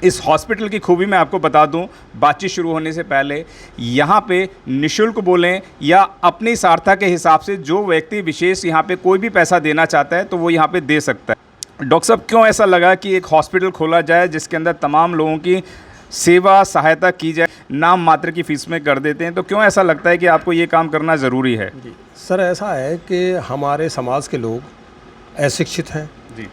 इस हॉस्पिटल की खूबी मैं आपको बता दूं, बातचीत शुरू होने से पहले यहाँ पे निःशुल्क बोलें या अपनी सार्थक के हिसाब से जो व्यक्ति विशेष यहाँ पे कोई भी पैसा देना चाहता है तो वो यहाँ पे दे सकता है। डॉक्टर साहब, क्यों ऐसा लगा कि एक हॉस्पिटल खोला जाए जिसके अंदर तमाम लोगों की सेवा सहायता की जाए, नाम मात्र की फ़ीस में कर देते हैं, तो क्यों ऐसा लगता है कि आपको ये काम करना ज़रूरी है? जी सर, ऐसा है कि हमारे समाज के लोग अशिक्षित हैं जी,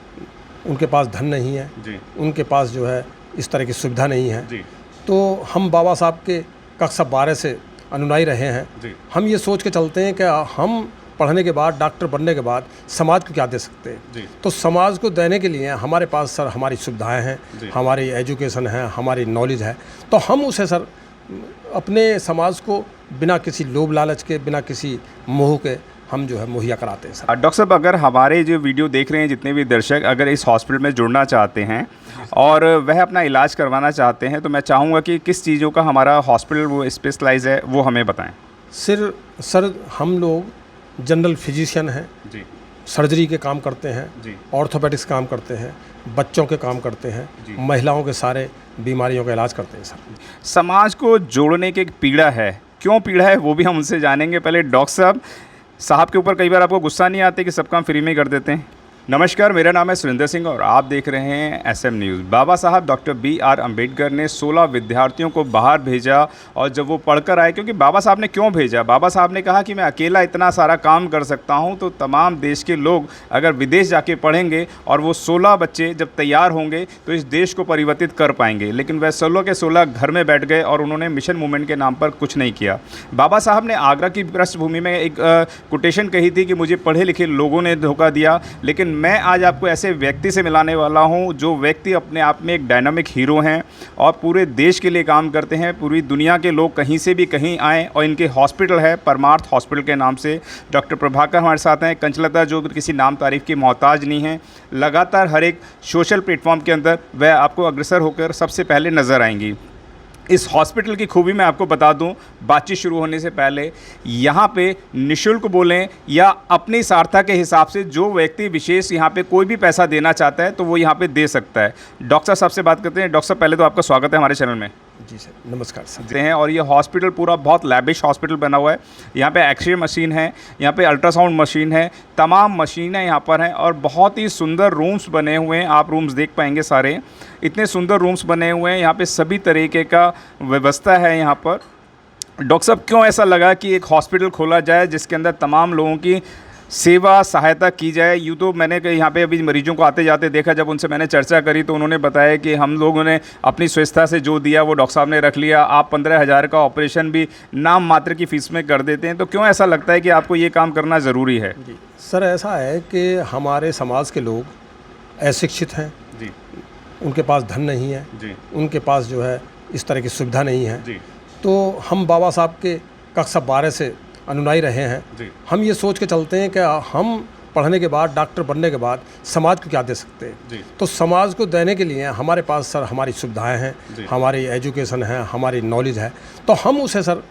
उनके पास धन नहीं है जी, उनके पास जो है इस तरह की सुविधा नहीं है। जी, तो हम बाबा साहब के कक्षा 12 से अनुयायी रहे हैं। जी, हम ये सोच के चलते हैं कि हम पढ़ने के बाद, डॉक्टर बनने के बाद समाज को क्या दे सकते हैं। जी, तो समाज को देने के लिए हमारे पास सर हमारी सुविधाएं हैं, जी। हमारी एजुकेशन है, हमारी नॉलेज है। तो हम उसे सर अपने समाज को बिना किसी लोभ लालच के, बिना किसी मोह के हम जो है मुहैया कराते हैं सर। डॉक्टर साहब, अगर हमारे जो वीडियो देख रहे हैं जितने भी दर्शक अगर इस हॉस्पिटल में जुड़ना चाहते हैं और वह अपना इलाज करवाना चाहते हैं, तो मैं चाहूँगा कि किस चीज़ों का हमारा हॉस्पिटल वो स्पेशलाइज है वो हमें बताएं। सर हम लोग जनरल फिजिशियन हैं, जी, सर्जरी के काम करते हैं, जी, ऑर्थोपेडिक्स काम करते हैं, बच्चों के काम करते हैं, जी। महिलाओं के सारे बीमारियों का इलाज करते हैं सर। समाज को जोड़ने की एक पीड़ा है, क्यों पीड़ा है वो भी हम उनसे जानेंगे। पहले डॉक्टर साहब के ऊपर कई बार आपको गुस्सा नहीं आते कि सब काम फ्री में कर देते हैं? नमस्कार, मेरा नाम है सुरेंद्र सिंह और आप देख रहे हैं एसएम न्यूज़। बाबा साहब डॉक्टर BR अम्बेडकर ने 16 विद्यार्थियों को बाहर भेजा और जब वो पढ़कर आए, क्योंकि बाबा साहब ने क्यों भेजा, बाबा साहब ने कहा कि मैं अकेला इतना सारा काम कर सकता हूं, तो तमाम देश के लोग अगर विदेश जाके पढ़ेंगे और वो 16 बच्चे जब तैयार होंगे तो इस देश को परिवर्तित कर पाएंगे। लेकिन वह 16 के 16 घर में बैठ गए और उन्होंने मिशन मूवमेंट के नाम पर कुछ नहीं किया। बाबा साहब ने आगरा की पृष्ठभूमि में एक कोटेशन कही थी कि मुझे पढ़े लिखे लोगों ने धोखा दिया, लेकिन मैं आज आपको ऐसे व्यक्ति से मिलाने वाला हूं जो व्यक्ति अपने आप में एक डायनामिक हीरो हैं और पूरे देश के लिए काम करते हैं। पूरी दुनिया के लोग कहीं से भी कहीं आएँ और इनके हॉस्पिटल है परमार्थ हॉस्पिटल के नाम से। डॉक्टर प्रभाकर हमारे साथ हैं, कंचलता जो किसी नाम तारीफ़ की मोहताज नहीं है। लगातार हर एक सोशल प्लेटफॉर्म के अंदर वह आपको अग्रसर होकर सबसे पहले नज़र आएंगी। इस हॉस्पिटल की खूबी मैं आपको बता दूं, बातचीत शुरू होने से पहले यहाँ पे निःशुल्क बोलें या अपनी सार्थक के हिसाब से जो व्यक्ति विशेष यहाँ पे कोई भी पैसा देना चाहता है तो वो यहाँ पे दे सकता है। डॉक्टर साहब से बात करते हैं। डॉक्टर साहब, पहले तो आपका स्वागत है हमारे चैनल में। जी सर, नमस्कार सर। हैं और ये हॉस्पिटल पूरा बहुत लैबिश हॉस्पिटल बना हुआ है। यहाँ पे एक्सरे मशीन है, यहाँ पे अल्ट्रासाउंड मशीन है, तमाम मशीनें यहाँ पर हैं और बहुत ही सुंदर रूम्स बने हुए हैं। आप रूम्स देख पाएंगे, सारे इतने सुंदर रूम्स बने हुए हैं। यहाँ पे सभी तरीके का व्यवस्था है यहाँ पर। डॉक्टर साहब, क्यों ऐसा लगा कि एक हॉस्पिटल खोला जाए जिसके अंदर तमाम लोगों की सेवा सहायता की जाए? यूँ तो मैंने यहाँ पे अभी मरीजों को आते जाते देखा, जब उनसे मैंने चर्चा करी तो उन्होंने बताया कि हम लोगों ने अपनी स्वेच्छा से जो दिया वो डॉक्टर साहब ने रख लिया। आप 15,000 का ऑपरेशन भी नाम मात्र की फ़ीस में कर देते हैं, तो क्यों ऐसा लगता है कि आपको ये काम करना ज़रूरी है? जी सर, ऐसा है कि हमारे समाज के लोग अशिक्षित हैं, जी, उनके पास धन नहीं है, जी, उनके पास जो है इस तरह की सुविधा नहीं है। जी, तो हम बाबा साहब के कक्षा 12 से अनुयायी रहे हैं। जी, हम ये सोच के चलते हैं कि हम पढ़ने के बाद, डॉक्टर बनने के बाद समाज को क्या दे सकते हैं। जी, तो समाज को देने के लिए हमारे पास सर हमारी सुविधाएं हैं, जी। हमारी एजुकेशन है, हमारी नॉलेज है। तो हम उसे सर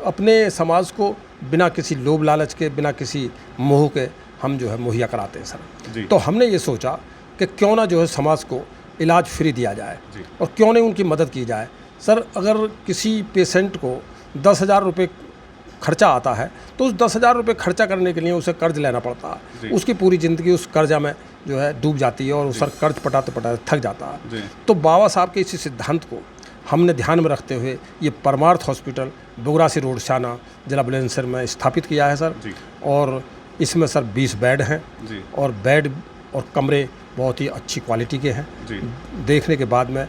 अपने समाज को बिना किसी लोभ लालच के, बिना किसी मोह के हम जो है मुहैया कराते हैं सर। जी। तो हमने ये सोचा कि क्यों ना जो है समाज को इलाज फ्री दिया जाए जी। और क्यों नहीं उनकी मदद की जाए। सर, अगर किसी पेशेंट को 10,000 रुपये खर्चा आता है तो उस 10,000 रुपये खर्चा करने के लिए उसे कर्ज लेना पड़ता है। उसकी पूरी ज़िंदगी उस कर्जा में जो है डूब जाती है और उस कर्ज पटाते पटाते थक जाता है। तो बाबा साहब के इसी सिद्धांत को हमने ध्यान में रखते हुए ये परमार्थ हॉस्पिटल बुगरासी रोड शाना जिला बुलंदशहर में स्थापित किया है सर। और इसमें सर 20 बेड हैं और बेड और कमरे बहुत ही अच्छी क्वालिटी के हैं। देखने के बाद में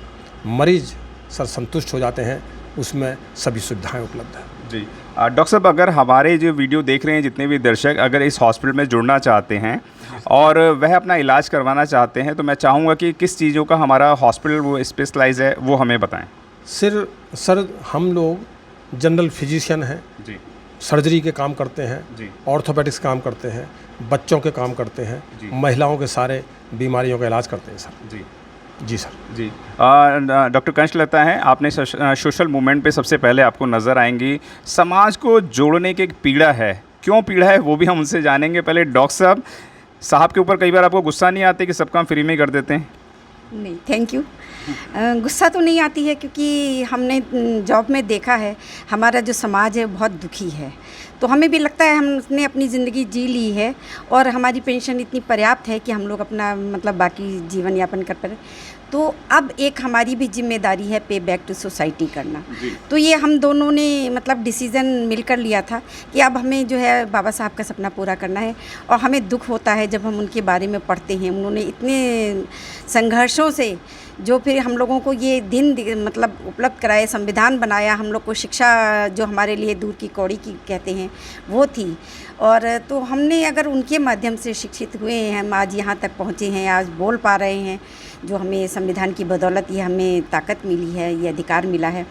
मरीज सर संतुष्ट हो जाते हैं, उसमें सभी सुविधाएं उपलब्ध हैं। जी डॉक्टर साहब, अगर हमारे जो वीडियो देख रहे हैं जितने भी दर्शक अगर इस हॉस्पिटल में जुड़ना चाहते हैं और वह अपना इलाज करवाना चाहते हैं, तो मैं चाहूँगा कि किस चीज़ों का हमारा हॉस्पिटल वो स्पेशलाइज है वो हमें बताएं। सर हम लोग जनरल फिजिशियन हैं, जी, सर्जरी के काम करते हैं, जी, ऑर्थोपेडिक्स काम करते हैं, बच्चों के काम करते हैं, महिलाओं के सारे बीमारियों का इलाज करते हैं सर। जी, जी सर। जी डॉक्टर कंचलता हैं, आपने सोशल मूवमेंट पे सबसे पहले आपको नज़र आएंगी। समाज को जोड़ने की एक पीड़ा है, क्यों पीड़ा है वो भी हम उनसे जानेंगे। पहले डॉक्टर साहब के ऊपर कई बार आपको गुस्सा नहीं आते कि सब काम फ्री में कर देते हैं? नहीं, थैंक यू। गुस्सा तो नहीं आती है क्योंकि हमने जॉब में देखा है हमारा जो समाज है बहुत दुखी है, तो हमें भी लगता है हमने अपनी ज़िंदगी जी ली है और हमारी पेंशन इतनी पर्याप्त है कि हम लोग अपना मतलब बाकी जीवन यापन कर पाए। तो अब एक हमारी भी जिम्मेदारी है पे बैक टू सोसाइटी करना। तो ये हम दोनों ने मतलब डिसीज़न मिलकर लिया था कि अब हमें जो है बाबा साहब का सपना पूरा करना है। और हमें दुख होता है जब हम उनके बारे में पढ़ते हैं, उन्होंने इतने संघर्षों से जो फिर हम लोगों को ये दिन मतलब उपलब्ध कराए, संविधान बनाया, हम लोग को शिक्षा जो हमारे लिए दूर की कौड़ी की कहते हैं वो थी। और तो हमने अगर उनके माध्यम से शिक्षित हुए हैं, हम आज यहाँ तक पहुँचे हैं, आज बोल पा रहे हैं, जो हमें संविधान की बदौलत ये हमें ताकत मिली है, ये अधिकार मिला है।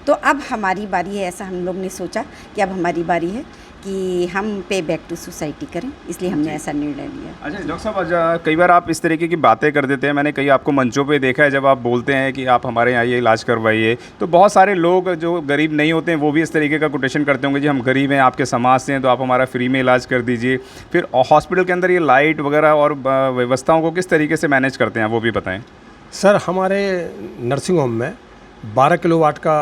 तो अब हमारी बारी है, ऐसा हम लोग ने सोचा कि अब हमारी बारी है कि हम पे बैक टू सोसाइटी करें, इसलिए हमने ऐसा निर्णय लिया। अच्छा डॉक्टर साहब, कई बार आप इस तरीके की बातें कर देते हैं, मैंने कई आपको मंचों पे देखा है, जब आप बोलते हैं कि आप हमारे यहाँ ये इलाज करवाइए, तो बहुत सारे लोग जो गरीब नहीं होते हैं वो भी इस तरीके का कोटेशन करते होंगे, जी हम गरीब हैं, आपके समाज से हैं, तो आप हमारा फ्री में इलाज कर दीजिए। फिर हॉस्पिटल के अंदर ये लाइट वगैरह और व्यवस्थाओं को किस तरीके से मैनेज करते हैं, वो भी बताएँ। सर हमारे नर्सिंग होम में 12 किलोवाट का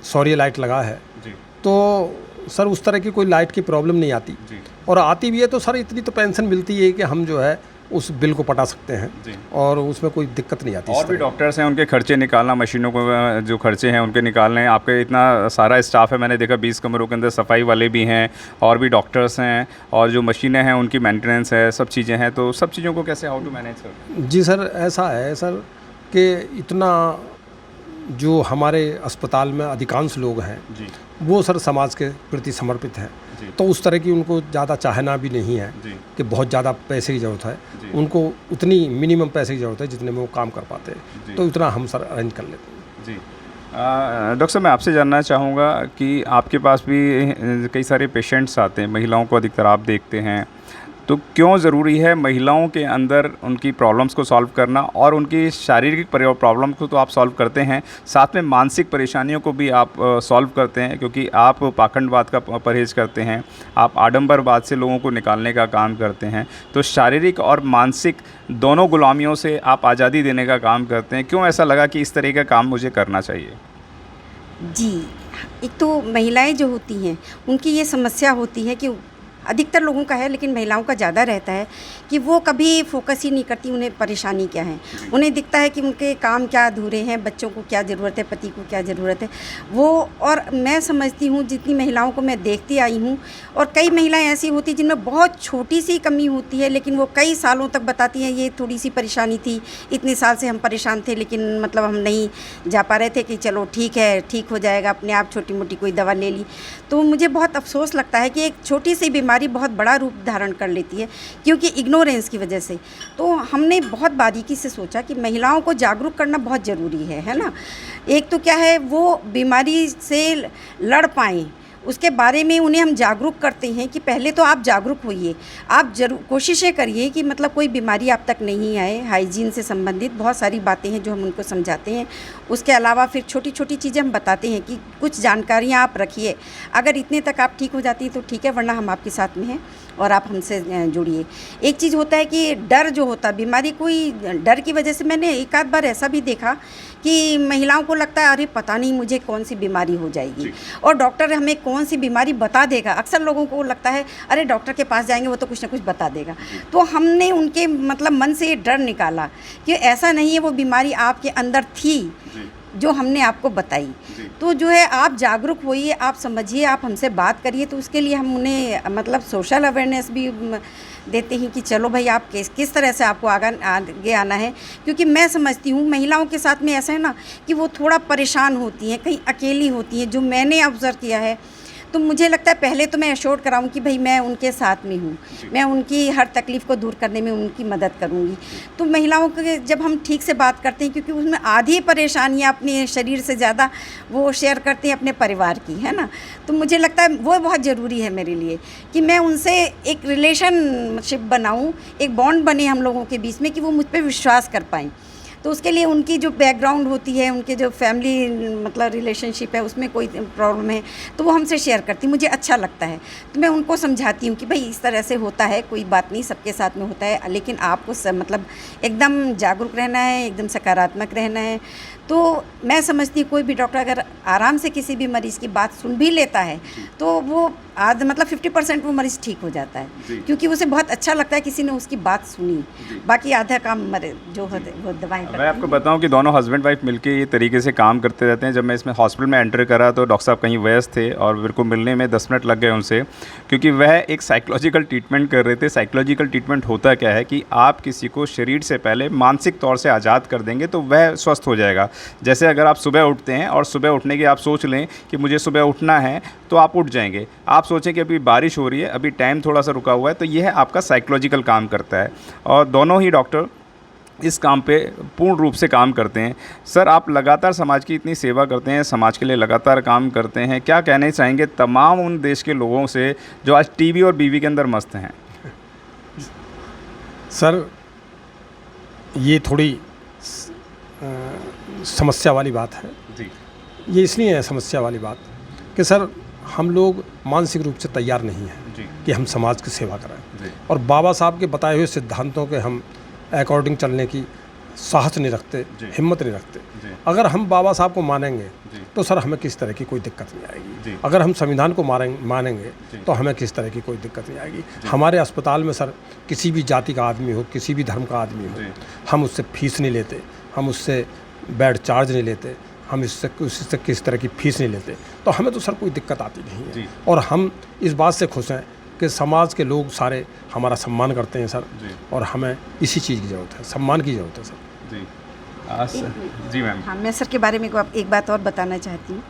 सौर्य लाइट लगा है जी। तो सर उस तरह की कोई लाइट की प्रॉब्लम नहीं आती जी। और आती भी है तो सर इतनी तो पेंशन मिलती है कि हम जो है उस बिल को पटा सकते हैं जी। और उसमें कोई दिक्कत नहीं आती। और भी डॉक्टर्स हैं, उनके खर्चे निकालना, मशीनों को जो खर्चे हैं उनके निकालने, आपके इतना सारा स्टाफ है, मैंने देखा 20 कमरों के अंदर सफाई वाले भी हैं और भी डॉक्टर्स हैं, और जो मशीनें हैं उनकी मेंटेनेंस है, सब चीज़ें हैं, तो सब चीज़ों को कैसे हाउ टू मैनेज सर? जी सर ऐसा है सर कि इतना जो हमारे अस्पताल में अधिकांश लोग हैं जी। वो सर समाज के प्रति समर्पित हैं, तो उस तरह की उनको ज़्यादा चाहना भी नहीं है जी। कि बहुत ज़्यादा पैसे की ज़रूरत है, उनको उतनी मिनिमम पैसे की ज़रूरत है जितने में वो काम कर पाते हैं, तो इतना हम सर अरेंज कर लेते हैं। जी। डॉक्टर साहब, मैं आपसे जानना चाहूँगा कि आपके पास भी कई सारे पेशेंट्स आते हैं, महिलाओं को अधिकतर आप देखते हैं, तो क्यों ज़रूरी है महिलाओं के अंदर उनकी प्रॉब्लम्स को सॉल्व करना, और उनकी शारीरिक प्रॉब्लम को तो आप सॉल्व करते हैं, साथ में मानसिक परेशानियों को भी आप सॉल्व करते हैं, क्योंकि आप पाखंडवाद का परहेज़ करते हैं, आप आडंबरवाद से लोगों को निकालने का काम करते हैं, तो शारीरिक और मानसिक दोनों गुलामियों से आप आज़ादी देने का काम करते हैं। क्यों ऐसा लगा कि इस तरह का काम मुझे करना चाहिए? जी, एक तो महिलाएं जो होती हैं उनकी ये समस्या होती है कि अधिकतर लोगों का है लेकिन महिलाओं का ज़्यादा रहता है कि वो कभी फोकस ही नहीं करती उन्हें परेशानी क्या है। उन्हें दिखता है कि उनके काम क्या अधूरे हैं, बच्चों को क्या ज़रूरत है, पति को क्या ज़रूरत है वो। और मैं समझती हूँ जितनी महिलाओं को मैं देखती आई हूँ, और कई महिलाएं ऐसी होती जिनमें बहुत छोटी सी कमी होती है लेकिन वो कई सालों तक बताती हैं ये थोड़ी सी परेशानी थी, इतने साल से हम परेशान थे लेकिन मतलब हम नहीं जा पा रहे थे कि चलो ठीक है, ठीक हो जाएगा अपने आप, छोटी मोटी कोई दवा ले ली। तो मुझे बहुत अफसोस लगता है कि एक छोटी सी बीमारी बहुत बड़ा रूप धारण कर लेती है क्योंकि इग्नोरेंस की वजह से। तो हमने बहुत बारीकी से सोचा कि महिलाओं को जागरूक करना बहुत ज़रूरी है ना। एक तो क्या है वो बीमारी से लड़ पाएँ, उसके बारे में उन्हें हम जागरूक करते हैं कि पहले तो आप जागरूक होइए, आप जरूर कोशिशें करिए कि मतलब कोई बीमारी आप तक नहीं आए। हाइजीन से संबंधित बहुत सारी बातें हैं जो हम उनको समझाते हैं। उसके अलावा फिर छोटी छोटी चीज़ें हम बताते हैं कि कुछ जानकारियाँ आप रखिए, अगर इतने तक आप ठीक हो जाती है तो ठीक है, वरना हम आपके साथ में हैं और आप हमसे जुड़िए। एक चीज़ होता है कि डर जो होता है, बीमारी कोई डर की वजह से, मैंने एक आध बार ऐसा भी देखा कि महिलाओं को लगता है अरे पता नहीं मुझे कौन सी बीमारी हो जाएगी और डॉक्टर हमें कौन सी बीमारी बता देगा। अक्सर लोगों को लगता है अरे डॉक्टर के पास जाएंगे वो तो कुछ ना कुछ बता देगा। तो हमने उनके मतलब मन से ये डर निकाला कि ऐसा नहीं है, वो बीमारी आपके अंदर थी जो हमने आपको बताई। तो जो है आप जागरूक होइए, आप समझिए, आप हमसे बात करिए। तो उसके लिए हम उन्हें मतलब सोशल अवेयरनेस भी देते हैं कि चलो भाई आप किस तरह से आपको आगे आना है। क्योंकि मैं समझती हूँ महिलाओं के साथ में ऐसा है ना कि वो थोड़ा परेशान होती हैं, कहीं अकेली होती हैं, जो मैंने ऑब्ज़र्व किया है। तो मुझे लगता है पहले तो मैं एश्योर कराऊँ कि भाई मैं उनके साथ में हूँ, मैं उनकी हर तकलीफ़ को दूर करने में उनकी मदद करूँगी। तो महिलाओं के जब हम ठीक से बात करते हैं, क्योंकि उसमें आधी परेशानियाँ अपने शरीर से ज़्यादा वो शेयर करते हैं अपने परिवार की, है ना। तो मुझे लगता है वो बहुत ज़रूरी है मेरे लिए कि मैं उनसे एक रिलेशनशिप बनाऊँ, एक बॉन्ड बने हम लोगों के बीच में कि वो मुझ पर विश्वास कर पाएँ। तो उसके लिए उनकी जो बैकग्राउंड होती है, उनके जो फैमिली मतलब रिलेशनशिप है, उसमें कोई प्रॉब्लम है तो वो हमसे शेयर करती, मुझे अच्छा लगता है। तो मैं उनको समझाती हूँ कि भाई इस तरह से होता है, कोई बात नहीं, सबके साथ में होता है, लेकिन आपको मतलब एकदम जागरूक रहना है, एकदम सकारात्मक रहना है। तो मैं समझती हूँ कोई भी डॉक्टर अगर आराम से किसी भी मरीज़ की बात सुन भी लेता है तो वो आध मतलब 50% वो मरीज़ ठीक हो जाता है, क्योंकि उसे बहुत अच्छा लगता है किसी ने उसकी बात सुनी। बाकी आधा काम जो होते वो दवाई मैं आपको बताऊं कि दोनों हस्बैंड वाइफ मिलके ये तरीके से काम करते रहते हैं। जब मैं इसमें हॉस्पिटल में एंटर करा तो डॉक्टर साहब कहीं व्यस्त थे और मेरे को मिलने में 10 मिनट लग गए उनसे, क्योंकि वह एक साइकोलॉजिकल ट्रीटमेंट कर रहे थे। साइकोलॉजिकल ट्रीटमेंट होता क्या है कि आप किसी को शरीर से पहले मानसिक तौर से आज़ाद कर देंगे तो वह स्वस्थ हो जाएगा। जैसे अगर आप सुबह उठते हैं और सुबह उठने की आप सोच लें कि मुझे सुबह उठना है तो आप उठ जाएंगे। आप सोचें कि अभी बारिश हो रही है, अभी टाइम थोड़ा सा रुका हुआ है, तो यह आपका साइकोलॉजिकल काम करता है और दोनों ही डॉक्टर इस काम पे पूर्ण रूप से काम करते हैं। सर, आप लगातार समाज की इतनी सेवा करते हैं, समाज के लिए लगातार काम करते हैं, क्या कहना चाहेंगे तमाम उन देश के लोगों से जो आज टीबी और बीवी के अंदर मस्त हैं? सर, ये थोड़ी समस्या वाली बात है जी। ये इसलिए है समस्या वाली बात कि सर हम लोग मानसिक रूप से तैयार नहीं हैं जी। कि हम समाज की सेवा करें जी। और बाबा साहब के बताए हुए सिद्धांतों के हम अकॉर्डिंग चलने की साहस नहीं रखते, हिम्मत नहीं रखते। जी। अगर हम बाबा साहब को मानेंगे जी। तो सर हमें किस तरह की कोई दिक्कत नहीं आएगी। जी। अगर हम संविधान को मानेंगे तो हमें किस तरह की कोई दिक्कत नहीं आएगी। हमारे अस्पताल में सर किसी भी जाति का आदमी हो, किसी भी धर्म का आदमी हो, हम उससे फीस नहीं लेते, हम उससे बेड चार्ज नहीं लेते, हम उससे किस तरह की फ़ीस नहीं लेते, तो हमें तो सर कोई दिक्कत आती नहीं है। और हम इस बात से खुश हैं कि समाज के लोग सारे हमारा सम्मान करते हैं सर, और हमें इसी चीज़ की ज़रूरत है, सम्मान की ज़रूरत है सर। जी मैम। हाँ, मैं सर के बारे में एक बात और बताना चाहती हूँ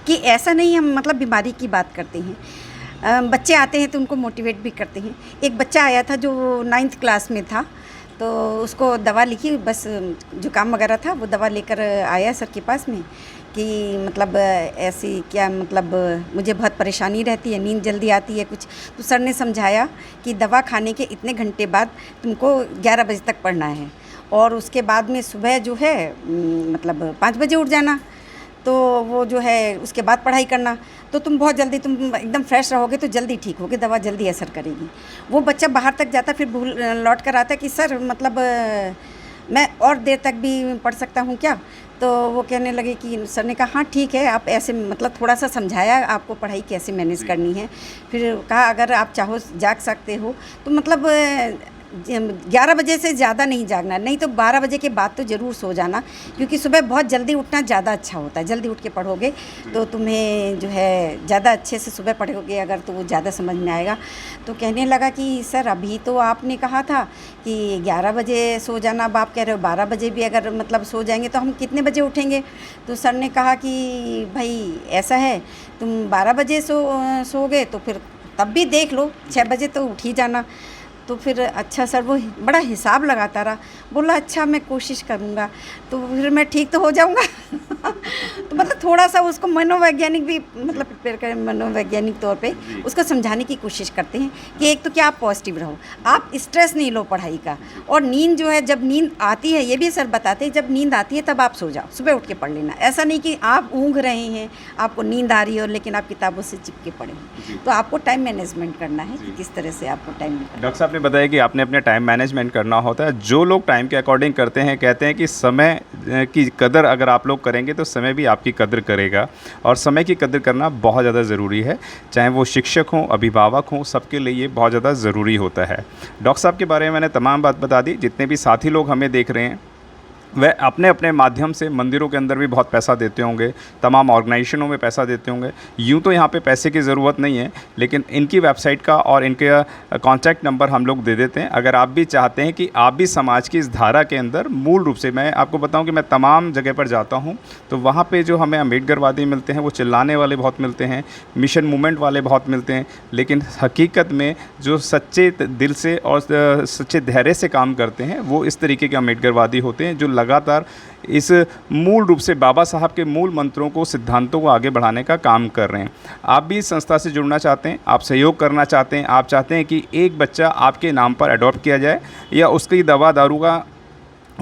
कि ऐसा नहीं हम मतलब बीमारी की बात करते हैं, बच्चे आते हैं तो उनको मोटिवेट भी करते हैं। एक बच्चा आया था जो 9th क्लास में था, तो उसको दवा लिखी, बस जुकाम वगैरह था, वो दवा लेकर आया सर के पास में कि मतलब ऐसी क्या मतलब मुझे बहुत परेशानी रहती है, नींद जल्दी आती है कुछ। तो सर ने समझाया कि दवा खाने के इतने घंटे बाद तुमको 11 बजे तक पढ़ना है और उसके बाद में सुबह जो है मतलब 5 बजे उठ जाना, तो वो जो है उसके बाद पढ़ाई करना, तो तुम बहुत जल्दी तुम एकदम फ्रेश रहोगे तो जल्दी ठीक होगे, दवा जल्दी असर करेगी। वो बच्चा बाहर तक जाता, फिर लौट कर आता कि सर मतलब मैं और देर तक भी पढ़ सकता हूँ क्या? तो वो कहने लगे कि सर ने कहा हाँ ठीक है, आप ऐसे मतलब थोड़ा सा समझाया आपको पढ़ाई कैसे मैनेज करनी है। फिर कहा अगर आप चाहो जाग सकते हो तो मतलब 11 बजे से ज़्यादा नहीं जागना, नहीं तो 12 बजे के बाद तो ज़रूर सो जाना, क्योंकि सुबह बहुत जल्दी उठना ज़्यादा अच्छा होता है। जल्दी उठ के पढ़ोगे तो तुम्हें जो है ज़्यादा अच्छे से सुबह पढ़ोगे अगर, तो वो ज़्यादा समझ में आएगा। तो कहने लगा कि सर अभी तो आपने कहा था कि 11 बजे सो जाना, अब आप कह रहे हो 12 बजे भी अगर मतलब सो जाएंगे तो हम कितने बजे उठेंगे? तो सर ने कहा कि भाई ऐसा है, तुम 12 बजे सोओगे तो फिर तब भी देख लो 6 बजे तो उठ ही जाना। तो फिर अच्छा सर वो बड़ा हिसाब लगाता रहा, बोला अच्छा मैं कोशिश करूँगा, तो फिर मैं ठीक तो हो जाऊँगा। तो मतलब थोड़ा सा उसको मनोवैज्ञानिक भी मतलब प्रिपेयर करें, मनोवैज्ञानिक तौर पे उसको समझाने की कोशिश करते हैं कि एक तो क्या आप पॉजिटिव रहो, आप स्ट्रेस नहीं लो पढ़ाई का, और नींद जो है जब नींद आती है, ये भी सर बताते हैं जब नींद आती है तब आप सो जाओ, सुबह उठ के पढ़ लेना। ऐसा नहीं कि आप ऊँघ रहे हैं, आपको नींद आ रही है और लेकिन आप किताबों से चिपके पढ़े हैं। तो आपको टाइम मैनेजमेंट करना है कि किस तरह से आपको टाइम। डॉक्टर साहब ने बताया कि आपने अपने टाइम मैनेजमेंट करना होता है। जो लोग टाइम के अकॉर्डिंग करते हैं, कहते हैं कि समय की कदर अगर आप लोग करेंगे तो समय भी आपकी कदर करेगा, और समय की कदर करना बहुत ज़्यादा ज़रूरी है, चाहे वो शिक्षक हों, अभिभावक हों, सबके लिए ये बहुत ज़्यादा ज़रूरी होता है। डॉक्टर साहब के बारे में मैंने तमाम बात बता दी। जितने भी साथी लोग हमें देख रहे हैं वह अपने अपने माध्यम से मंदिरों के अंदर भी बहुत पैसा देते होंगे, तमाम ऑर्गेनाइजेशनों में पैसा देते होंगे। यूँ तो यहाँ पे पैसे की ज़रूरत नहीं है, लेकिन इनकी वेबसाइट का और इनके कॉन्टैक्ट नंबर हम लोग दे देते हैं। अगर आप भी चाहते हैं कि आप भी समाज की इस धारा के अंदर, मूल रूप से मैं आपको बताऊं कि मैं तमाम जगह पर जाता हूं तो वहाँ पे जो हमें अम्बेडकरवादी मिलते हैं, वो चिल्लाने वाले बहुत मिलते हैं, मिशन मूवमेंट वाले बहुत मिलते हैं, लेकिन हकीकत में जो सच्चे दिल से और सच्चे धैर्य से काम करते हैं वो इस तरीके के अम्बेडकरवादी होते हैं, जो लगातार इस मूल रूप से बाबा साहब के मूल मंत्रों को, सिद्धांतों को आगे बढ़ाने का काम कर रहे हैं। आप भी इस संस्था से जुड़ना चाहते हैं, आप सहयोग करना चाहते हैं, आप चाहते हैं कि एक बच्चा आपके नाम पर अडॉप्ट किया जाए या उसकी दवा दारू का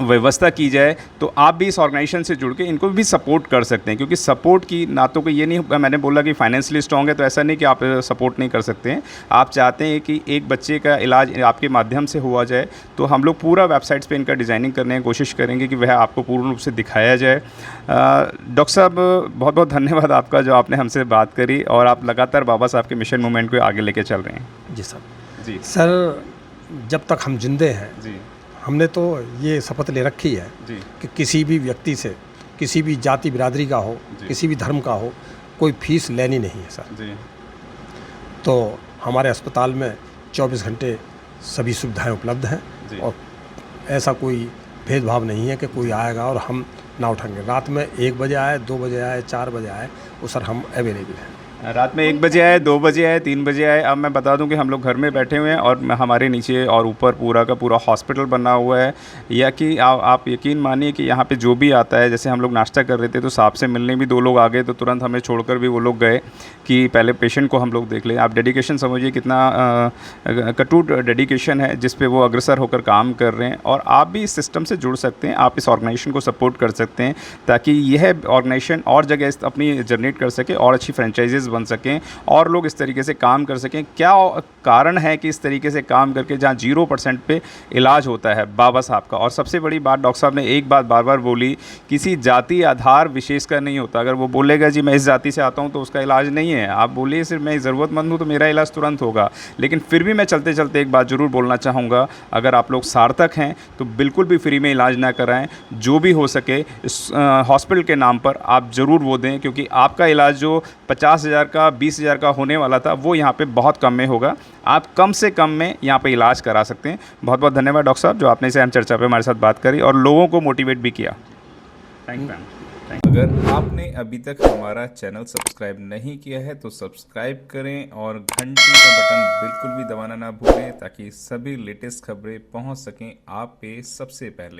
व्यवस्था की जाए तो आप भी इस ऑर्गेनाइजेशन से जुड़ के इनको भी सपोर्ट कर सकते हैं, क्योंकि सपोर्ट की ना तो कोई ये नहीं, मैंने बोला कि फाइनेंशियली स्ट्रॉन्ग है तो ऐसा नहीं कि आप सपोर्ट नहीं कर सकते हैं। आप चाहते हैं कि एक बच्चे का इलाज आपके माध्यम से हुआ जाए, तो हम लोग पूरा वेबसाइट्स पे इनका डिज़ाइनिंग करने की कोशिश करेंगे कि वह आपको पूर्ण रूप से दिखाया जाए। डॉक्टर साहब, बहुत बहुत धन्यवाद आपका जो आपने हमसे बात करी, और आप लगातार बाबा साहब के मिशन मूवमेंट को आगे लेके चल रहे हैं। जी सर। जी सर, जब तक हम जिंदे हैं जी हमने तो ये शपथ ले रखी है जी कि किसी भी व्यक्ति से, किसी भी जाति बिरादरी का हो, किसी भी धर्म का हो, कोई फीस लेनी नहीं है सर। जी तो हमारे अस्पताल में 24 घंटे सभी सुविधाएं उपलब्ध हैं जी। और ऐसा कोई भेदभाव नहीं है कि कोई आएगा और हम ना उठाएंगे। रात में 1 बजे आए, 2 बजे आए, 4 बजे आए, वो सर हम अवेलेबल हैं। रात में 1 बजे आए, 2 बजे आए, 3 बजे आए। अब मैं बता दूं कि हम लोग घर में बैठे हुए हैं और हमारे नीचे और ऊपर पूरा का पूरा हॉस्पिटल बना हुआ है। या कि आप यकीन मानिए कि यहाँ पे जो भी आता है, जैसे हम लोग नाश्ता कर रहे थे तो साहब से मिलने भी 2 लोग आ गए, तो तुरंत हमें छोड़कर भी वो लोग गए कि पहले पेशेंट को हम लोग देख लें। आप डेडिकेशन समझिए कितना कटूट डेडिकेशन है जिस पे वो अग्रसर होकर काम कर रहे हैं। और आप भी इस सिस्टम से जुड़ सकते हैं, आप इस ऑर्गेनाइजेशन को सपोर्ट कर सकते हैं ताकि यह ऑर्गेनाइजेशन और जगह अपनी जनरेट कर सके और अच्छी फ्रेंचाइजीज बन सकें और लोग इस तरीके से काम कर सकें। क्या कारण है कि इस तरीके से काम करके जहाँ 0% पे इलाज होता है बाबा साहब का। और सबसे बड़ी बात, डॉक्टर साहब ने एक बात बार बार बोली, किसी जाति आधार विशेष का नहीं होता। अगर वो बोलेगा जी मैं इस जाति से आता हूँ तो उसका इलाज नहीं है, आप बोलिए सिर्फ मैं ज़रूरतमंद हूँ तो मेरा इलाज तुरंत होगा। लेकिन फिर भी मैं चलते चलते एक बात ज़रूर बोलना चाहूँगा, अगर आप लोग सार्थक हैं तो बिल्कुल भी फ्री में इलाज ना कराएं। जो भी हो सके इस हॉस्पिटल के नाम पर आप ज़रूर वो दें, क्योंकि आपका इलाज जो 50,000 का 20,000 का होने वाला था वो यहाँ पे बहुत कम में होगा। आप कम से कम में यहाँ पे इलाज करा सकते हैं। बहुत बहुत धन्यवाद डॉक्टर साहब जो आपने इस अहम चर्चा पे हमारे साथ बात करी और लोगों को मोटिवेट भी किया। Thank you ma'am. अगर आपने अभी तक हमारा चैनल सब्सक्राइब नहीं किया है तो सब्सक्राइब करें और घंटी का बटन बिल्कुल भी दबाना ना भूलें ताकि सभी लेटेस्ट खबरें पहुंच सकें आप पे सबसे पहले।